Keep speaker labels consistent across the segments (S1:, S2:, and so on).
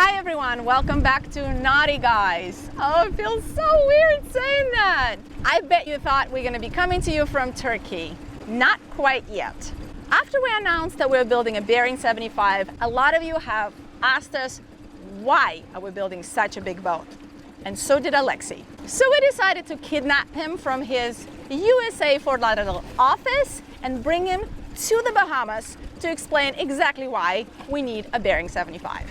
S1: Hi everyone, welcome back to Naughty Guys. Oh, it feels so weird saying that. I bet you thought we're gonna be coming to you from Turkey. Not quite yet. After we announced that we're building a Bearing 75, a lot of you have asked us why are we building such a big boat? And so did Alexei. So we decided to kidnap him from his USA Fort Lauderdale office and bring him to the Bahamas to explain exactly why we need a Bearing 75.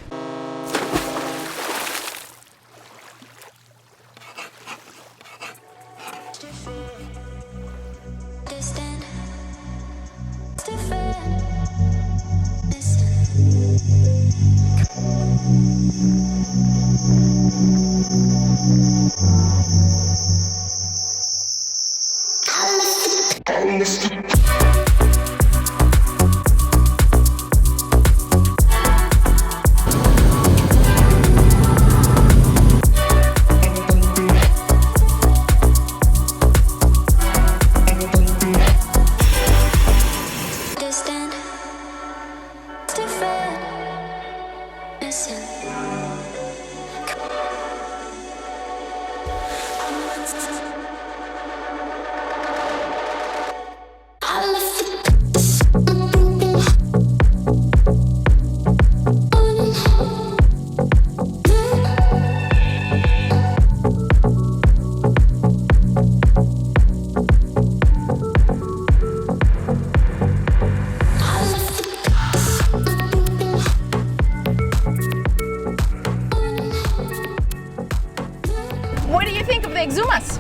S1: What do you think of the Exumas?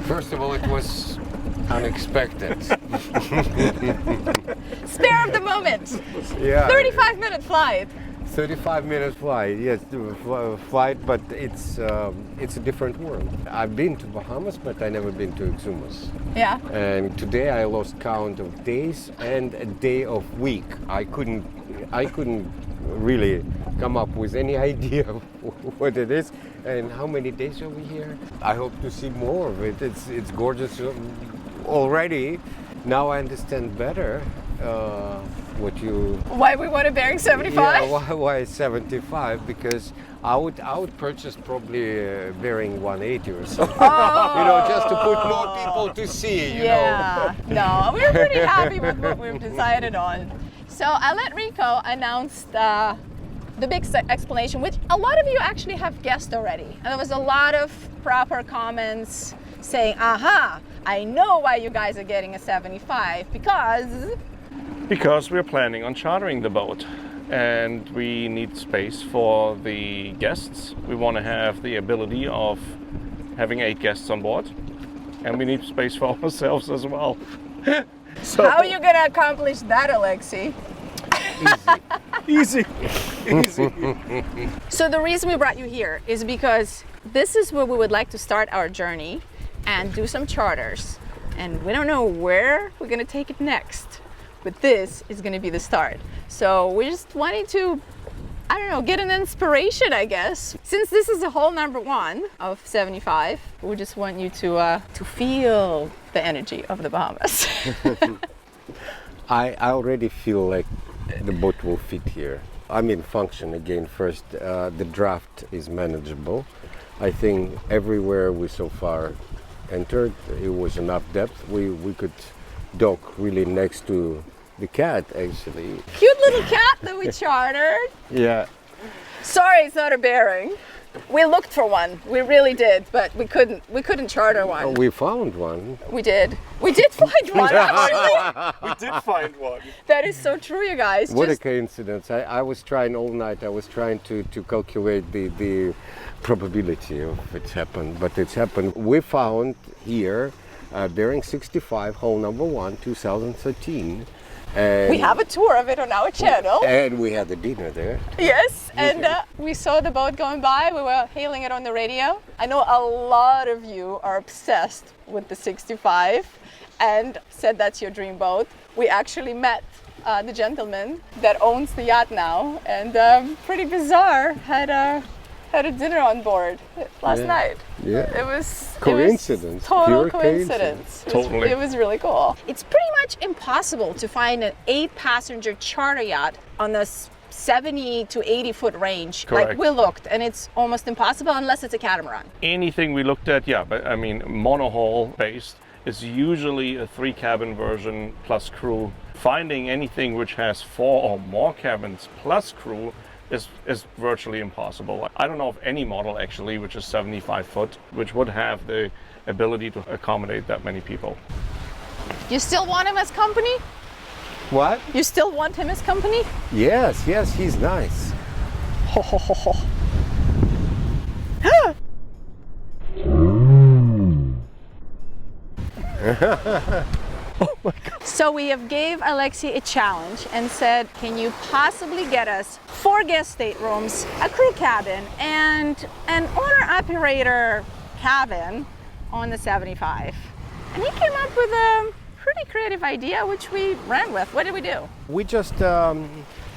S2: First of all, it was unexpected.
S1: Spare of the moment.
S2: Yeah.
S1: 35-minute flight.
S2: 35-minute flight, yes, flight, but it's a different world. I've been to Bahamas, but I never been to Exumas.
S1: Yeah.
S2: And today I lost count of days and a day of week. I couldn't really come up with any idea of what it is and how many days are we here. I hope to see more of it. It's gorgeous already. Now I understand better
S1: Why we want a Bearing 75?
S2: Yeah, why 75? Because I would purchase probably a Bearing 180 or something.
S1: Oh.
S2: Just to put more people to see.
S1: Yeah. No, we're pretty happy with what we've decided on. So I let Rico announce the big explanation, which a lot of you actually have guessed already. And there was a lot of proper comments saying, aha, I know why you guys are getting a 75,
S3: Because we're planning on chartering the boat and we need space for the guests. We want to have the ability of having 8 guests on board, and we need space for ourselves as well.
S1: So, how are you going to accomplish that, Alexei?
S3: Easy.
S1: So the reason we brought you here is because this is where we would like to start our journey and do some charters. And we don't know where we're going to take it next, but this is going to be the start. So we just wanted to, I don't know, get an inspiration, I guess. Since this is the hole number 1 of 75, we just want you to feel the energy of the Bahamas.
S2: I already feel like the boat will fit here. I mean, function again first. The draft is manageable. I think everywhere we so far entered, it was enough depth. We could dock really next to the cat, actually.
S1: Cute little cat that we chartered.
S2: Yeah.
S1: Sorry, it's not a Bearing. We looked for one. We really did, but we couldn't charter one.
S2: We found one.
S1: We did find one, actually.
S3: We did find one.
S1: That is so true, you guys.
S2: What a coincidence. I was trying all night. I was trying to calculate the probability of it happened, but it's happened. We found here Bearing 65, hole number 1, 2013. And
S1: we have a tour of it on our channel.
S2: And we had a dinner there.
S1: Yes, and we saw the boat going by. We were hailing it on the radio. I know a lot of you are obsessed with the 65 and said that's your dream boat. We actually met the gentleman that owns the yacht now, and pretty bizarre, had a dinner on board last night.
S2: Yeah.
S1: It was
S2: coincidence.
S1: Total
S2: Pure
S1: coincidence.
S3: Totally.
S1: It was really cool. It's pretty much impossible to find an 8-passenger charter yacht on the 70 to 80 foot range.
S3: Correct.
S1: Like we looked, and it's almost impossible unless it's a catamaran.
S3: Anything we looked at, yeah, but I mean, monohull based is usually a 3 cabin version plus crew. Finding anything which has 4 or more cabins plus crew is virtually impossible. I don't know of any model actually which is 75 foot, which would have the ability to accommodate that many people.
S1: You still want him as company?
S2: What?
S1: You still want him as company?
S2: Yes, he's nice.
S1: Ho, ho, ho, ho. So we have gave Alexei a challenge and said, can you possibly get us 4 guest staterooms, a crew cabin, and an owner-operator cabin on the 75? And he came up with a pretty creative idea, which we ran with. What did we do?
S2: We just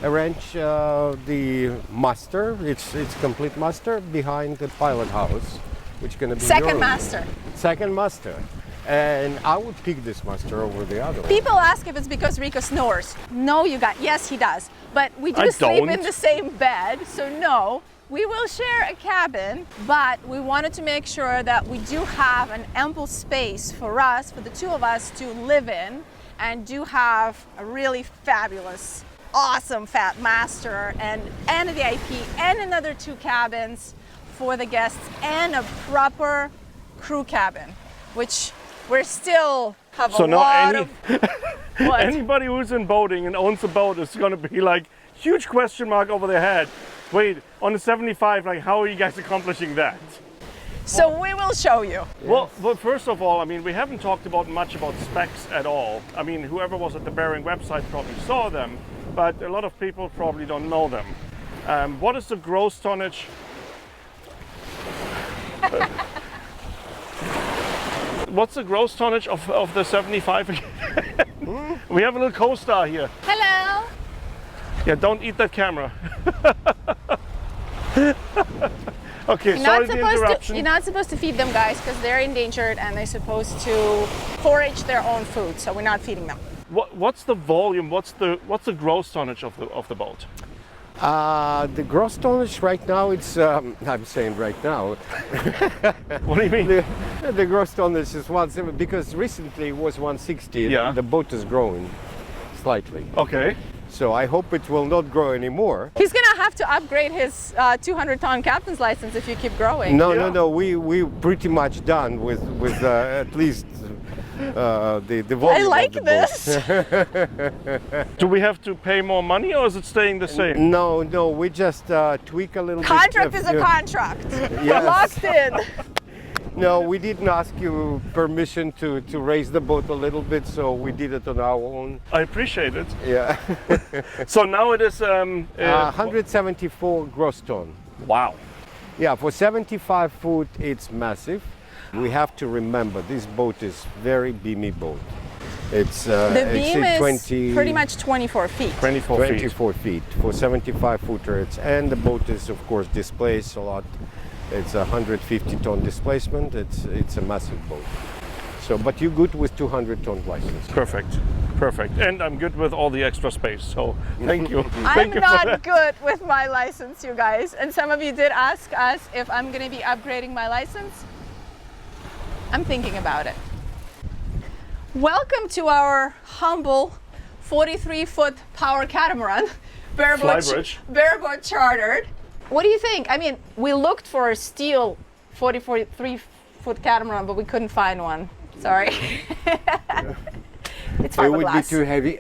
S2: arrange the muster. It's complete muster behind the pilot house, which is going to be
S1: Second
S2: your
S1: master.
S2: Second muster. And I would pick this muster over the other one.
S1: People ask if it's because Rico snores. No, you got, yes, he does. But we do
S3: I
S1: sleep in
S3: don't.
S1: the same bed, so no. We will share a cabin, but we wanted to make sure that we do have an ample space for us, for the 2 of us to live in, and do have a really fabulous, awesome fat master and a VIP and another 2 cabins for the guests and a proper crew cabin, which we're still have
S3: So
S1: a
S3: now
S1: lot of. What?
S3: anybody who's in boating and owns a boat is going to be like huge question mark over their head. Wait, on the 75, like how are you guys accomplishing that?
S1: So we will show you.
S3: Well, first of all, I mean, we haven't talked about much about specs at all. I mean, whoever was at the Bering website probably saw them, but a lot of people probably don't know them. What is the gross tonnage? What's the gross tonnage of the 75 again? We have a little co-star here.
S1: Hello.
S3: Yeah, don't eat that camera. Okay,
S1: You're
S3: sorry
S1: not,
S3: the interruption.
S1: you're not supposed to feed them, guys, because they're endangered and they're supposed to forage their own food. So we're not feeding them.
S3: What's the volume? What's the gross tonnage of the boat?
S2: The gross tonnage right now, it's, I'm saying right now,
S3: What do you mean?
S2: the gross tonnage is 170, because recently it was 160.
S3: Yeah.
S2: The boat is growing slightly.
S3: Okay.
S2: So I hope it will not grow anymore.
S1: He's gonna have to upgrade his 200-ton captain's license if you keep growing.
S2: No, we pretty much done with at least the volume.
S1: I like
S2: of the boat.
S1: this.
S3: Do we have to pay more money or is it staying the same?
S2: No, we just tweak a little
S1: Contract
S2: bit.
S1: is a contract. We're
S2: Yes.
S1: locked in.
S2: No, we didn't ask you permission to raise the boat a little bit, so we did it on our own.
S3: I appreciate it.
S2: Yeah.
S3: So now it is
S2: 174 gross ton.
S3: Wow.
S2: Yeah, for 75 foot, it's massive. We have to remember this boat is very beamy boat. It's
S1: The
S2: it's
S1: beam is
S2: 20
S1: pretty much 24 feet.
S2: 24 feet for 75 footer. And the boat is of course displaced a lot. It's a 150-ton displacement. It's a massive boat. So, but you're good with 200-ton license.
S3: Perfect. And I'm good with all the extra space. So thank you.
S1: I'm
S3: Thank you for
S1: not
S3: that.
S1: good with my license, you guys. And some of you did ask us if I'm going to be upgrading my license. I'm thinking about it. Welcome to our humble 43-foot power catamaran, bareboat chartered. What do you think? I mean, we looked for a steel 43-foot catamaran, but we couldn't find one. Sorry. It's
S2: It would be
S1: fiberglass.
S2: too heavy.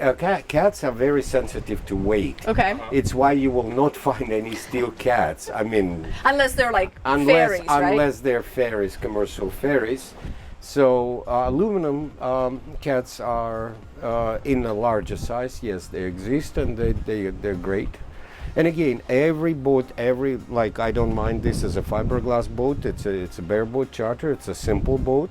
S2: Cats are very sensitive to weight.
S1: Okay.
S2: It's why you will not find any steel cats. I mean,
S1: Unless they're like ferries, right?
S2: unless they're ferries, commercial ferries. So aluminum cats are in a larger size. Yes, they exist and they're great. And again, every boat, like I don't mind this as a fiberglass boat. It's a bareboat charter. It's a simple boat,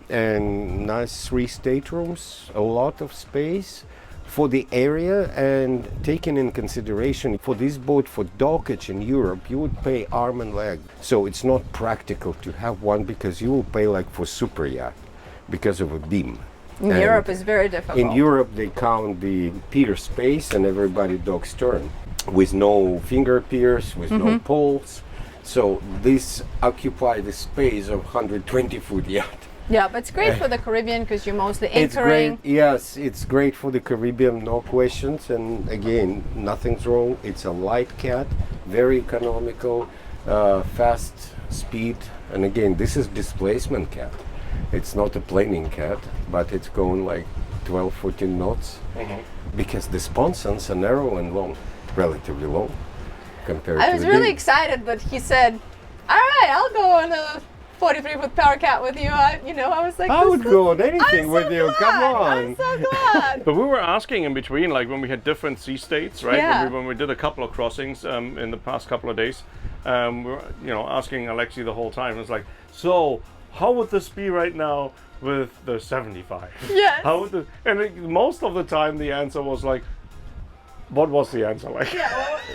S2: and nice 3 staterooms, a lot of space for the area. And taken in consideration for this boat for dockage in Europe, you would pay arm and leg. So it's not practical to have one because you will pay like for super yacht because of a beam.
S1: In
S2: And
S1: Europe is very difficult.
S2: in Europe, they count the pier space and everybody docks stern. with no finger piers, with no poles. So this occupy the space of 120-foot yacht.
S1: Yeah, but it's great for the Caribbean because you're mostly
S2: It's
S1: anchoring.
S2: great. Yes, it's great for the Caribbean, no questions. And again, nothing's wrong. It's a light cat, very economical, fast speed. And again, this is displacement cat. It's not a planing cat, but it's going like 12, 14 knots because the sponsons are narrow and long, relatively long compared to
S1: I was
S2: the
S1: really
S2: big.
S1: excited, but he said, "All right, I'll go on a 43-foot power cat with you." I was like,
S2: I
S1: "This
S2: would
S1: is-
S2: go on anything
S1: I'm
S2: with
S1: so
S2: you. Come
S1: glad.
S2: on.
S1: I'm so glad.
S3: But we were asking in between, like when we had different sea states, right?
S1: Yeah.
S3: When we did a couple of crossings in the past couple of days, we were, asking Alexei the whole time. It was like, so how would this be right now with the 75?
S1: Yes.
S3: How would most of the time the answer was like, what was the answer like?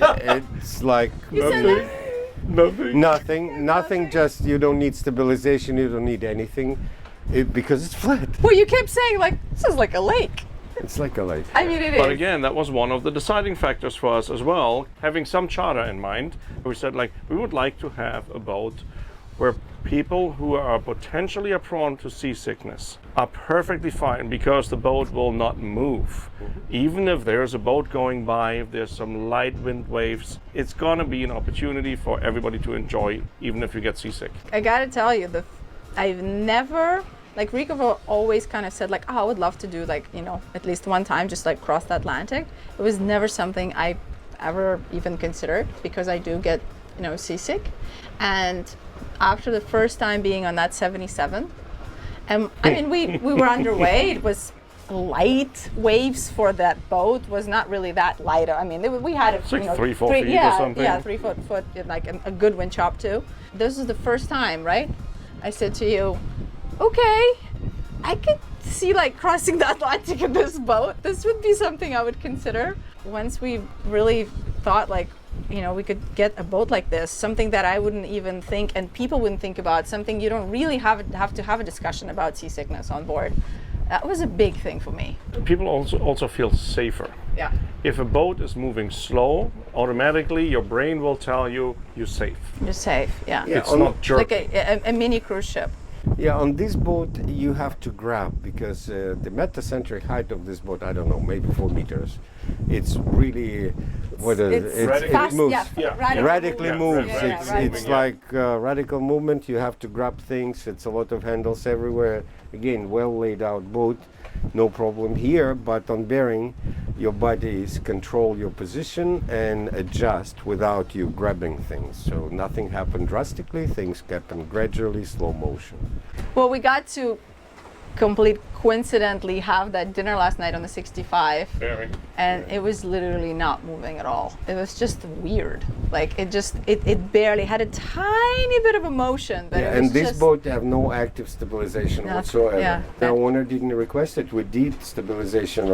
S2: It's like
S1: said
S3: Nothing.
S2: nothing. Just you don't need stabilization. You don't need anything, because it's flat.
S1: Well, you kept saying like this is like a lake.
S2: It's like a lake.
S1: I mean, it is.
S3: But again, that was one of the deciding factors for us as well. Having some charter in mind, we said like we would like to have a boat where people who are potentially prone to seasickness are perfectly fine because the boat will not move. Even if there's a boat going by, if there's some light wind waves, it's gonna be an opportunity for everybody to enjoy, even if you get seasick.
S1: I gotta tell you, I've never, like Rico always kind of said like, oh, I would love to do like, at least one time, just like cross the Atlantic. It was never something I ever even considered because I do get, seasick. And after the first time being on that 77, I mean, we were underway. It was light waves for that boat, was not really that light. I mean, we had
S3: It's like 3-4 feet or something.
S1: Yeah, 3 foot, like a good wind chop too. This is the first time, right? I said to you, okay, I could see like crossing the Atlantic in this boat. This would be something I would consider. Once we really thought like, we could get a boat like this, something that I wouldn't even think and people wouldn't think about, something you don't really have to have a discussion about seasickness on board. That was a big thing for me.
S3: People also feel safer.
S1: Yeah.
S3: If a boat is moving slow, automatically your brain will tell you you're safe.
S1: You're safe, yeah.
S2: Yeah,
S3: It's
S2: on-
S3: not jerky.
S1: Like a mini cruise ship.
S2: Yeah, on this boat you have to grab because the metacentric height of this boat, I don't know, maybe 4 meters. It's really
S1: It's fast,
S2: moves.
S1: yeah,
S2: Radically
S3: Yeah,
S2: moves.
S3: radically
S2: It's
S3: moving, yeah.
S2: like radical movement. You have to grab things. It's a lot of handles everywhere. Again, well laid out boat, no problem here. But on Bering, your bodies control your position and adjust without you grabbing things. So nothing happened drastically. Things happen gradually, slow motion.
S1: Well, we got to coincidentally have that dinner last night on the 65,
S3: Bering.
S1: and it was literally not moving at all. It was just weird. Like it barely had a tiny bit of a motion, but
S2: Yeah,
S1: it was
S2: and this
S1: just,
S2: boat have no active stabilization
S1: Nothing,
S2: whatsoever.
S1: yeah.
S2: The owner didn't request it. We did stabilization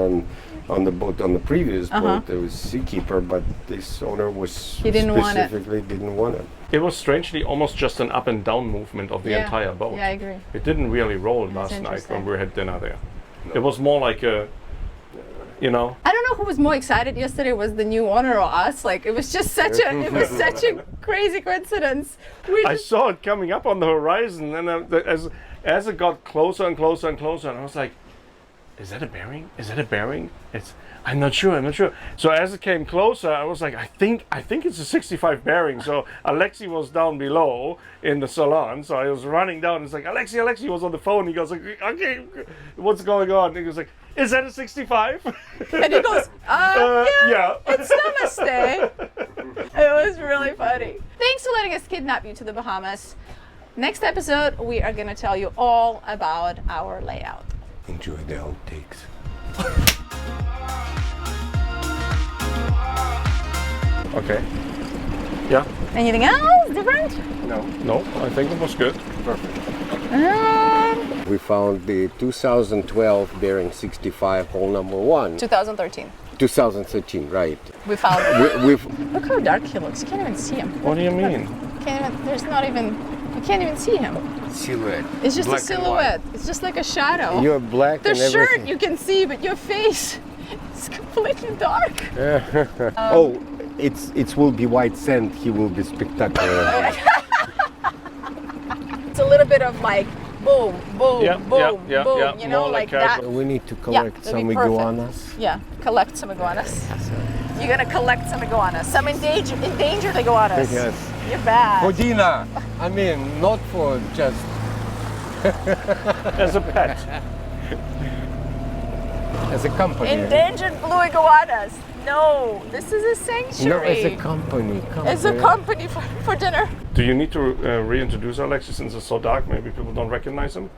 S2: on the boat, on the previous boat. There was Seakeeper, but this owner was
S1: He didn't want it.
S2: specifically didn't want it.
S3: It was strangely almost just an up and down movement of the
S1: Yeah.
S3: entire boat.
S1: Yeah, I agree.
S3: It didn't really roll last night
S1: interesting.
S3: when we had dinner there. It was more like a,
S1: I don't know who was more excited yesterday, was the new owner or us. Like it was just such a crazy coincidence.
S3: I saw it coming up on the horizon, and as it got closer and closer and closer, and I was like, "Is that a bearing? Is that a bearing?" I'm not sure. So as it came closer, I was like, "I think it's a 65 bearing." So Alexei was down below in the salon, so I was running down. It's like Alexei was on the phone. He goes like, "Okay, what's going on?" And he goes like, "Is that a 65?"
S1: And he goes,
S3: yeah.
S1: It's Namaste. It was really funny. Thanks for letting us kidnap you to the Bahamas. Next episode, we are going to tell you all about our layout.
S2: Enjoy the outtakes.
S3: Okay. Yeah.
S1: Anything else different?
S3: No, I think it was good.
S2: We found the 2012 Bering 65 hole number 1.
S1: 2013.
S2: 2013, right.
S1: We found it.
S2: We've
S1: Look how dark he looks. You can't even see him.
S3: What do you mean?
S1: You can't even see him.
S2: silhouette.
S1: It's just
S2: Black
S1: a
S2: and
S1: silhouette. It's just like a shadow.
S2: You're black
S1: The
S2: and
S1: shirt
S2: everything.
S1: you can see, but your face is completely dark.
S2: Oh, it will be white sand. He will be spectacular.
S1: It's a little bit of like boom, boom,
S3: Yeah,
S1: boom,
S3: yeah,
S1: boom.
S3: yeah.
S1: You know,
S3: More
S1: like
S3: like
S1: that.
S3: casual.
S2: We need to
S1: Yeah,
S2: collect
S1: that'd
S2: some
S1: be perfect.
S2: iguanas.
S1: Yeah, collect some iguanas. You're gonna collect some iguanas, some endangered iguanas.
S2: Yes.
S1: You're bad.
S2: For dinner. I mean, not for just.
S3: As a pet.
S2: As a company.
S1: Endangered blue iguanas. No, this is a sanctuary.
S2: No, as a company.
S1: As a company for dinner.
S3: Do you need to reintroduce Alexis since it's so dark? Maybe people don't recognize him.